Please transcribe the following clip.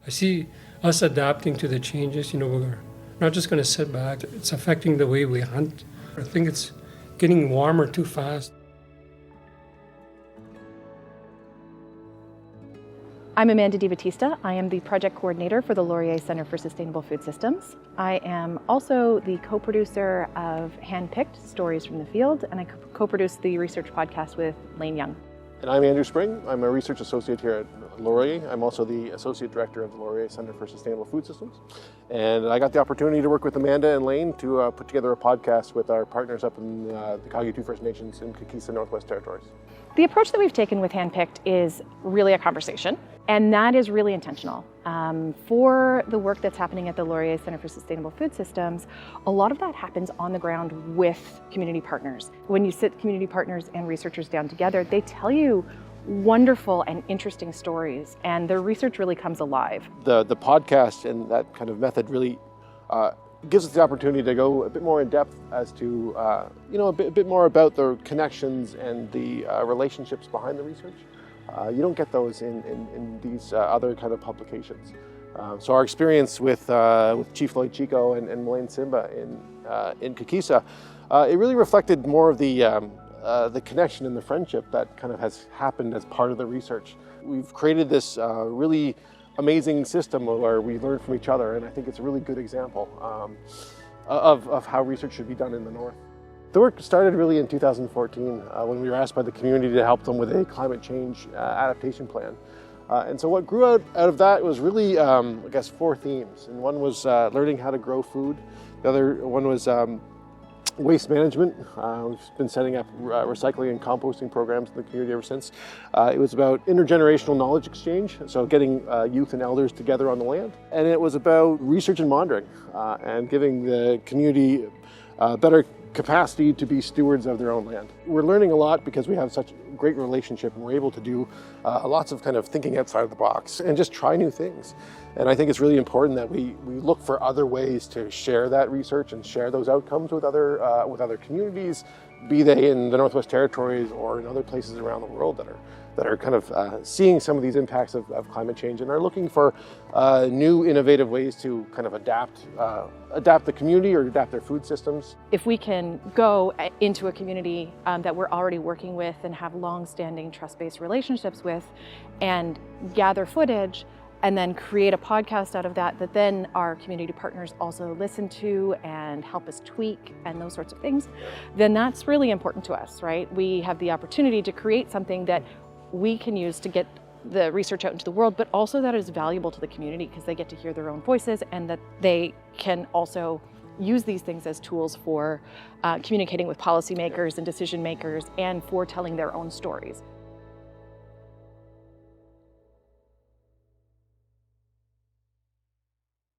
I see us adapting to the changes. We're not just going to sit back. It's affecting the way we hunt. I think it's getting warmer too fast. I'm Amanda DiBattista. I am the project coordinator for the Laurier Centre for Sustainable Food Systems. I am also the co-producer of Handpicked, Stories from the Field, and I co-produce the research podcast with Lane Young. And I'm Andrew Spring. I'm a research associate here at Laurier. I'm also the associate director of the Laurier Centre for Sustainable Food Systems. And I got the opportunity to work with Amanda and Lane to put together a podcast with our partners up in the Kakisa First Nations in Kakisa, Northwest Territories. The approach that we've taken with Handpicked is really a conversation, and that is really intentional. For the work that's happening at the Laurier Centre for Sustainable Food Systems, a lot of that happens on the ground with community partners. When you sit community partners and researchers down together, they tell you wonderful and interesting stories, and their research really comes alive. The podcast and that kind of method really gives us the opportunity to go a bit more in depth as to, a bit more about the connections and the relationships behind the research. You don't get those in these other kind of publications. So our experience with Chief Lloyd Chico and Melaine Simba in Kakisa, it really reflected more of the connection and the friendship that kind of has happened as part of the research. We've created this really amazing system where we learn from each other, and I think it's a really good example of how research should be done in the North. The work started really in 2014 when we were asked by the community to help them with a climate change adaptation plan. And so what grew out of that was really, four themes. And one was learning how to grow food. The other one was waste management. We've been setting up recycling and composting programs in the community ever since. It was about intergenerational knowledge exchange, so getting youth and elders together on the land. And it was about research and monitoring and giving the community better capacity to be stewards of their own land. We're learning a lot because we have such a great relationship, and we're able to do lots of kind of thinking outside of the box and just try new things. And I think it's really important that we look for other ways to share that research and share those outcomes with other communities, be they in the Northwest Territories or in other places around the world that are kind of seeing some of these impacts of climate change and are looking for new innovative ways to kind of adapt the community or adapt their food systems. If we can go into a community that we're already working with and have long-standing trust-based relationships with and gather footage and then create a podcast out of that then our community partners also listen to and help us tweak and those sorts of things, then that's really important to us, right? We have the opportunity to create something that we can use to get the research out into the world, but also that is valuable to the community because they get to hear their own voices and that they can also use these things as tools for communicating with policymakers and decision makers and for telling their own stories.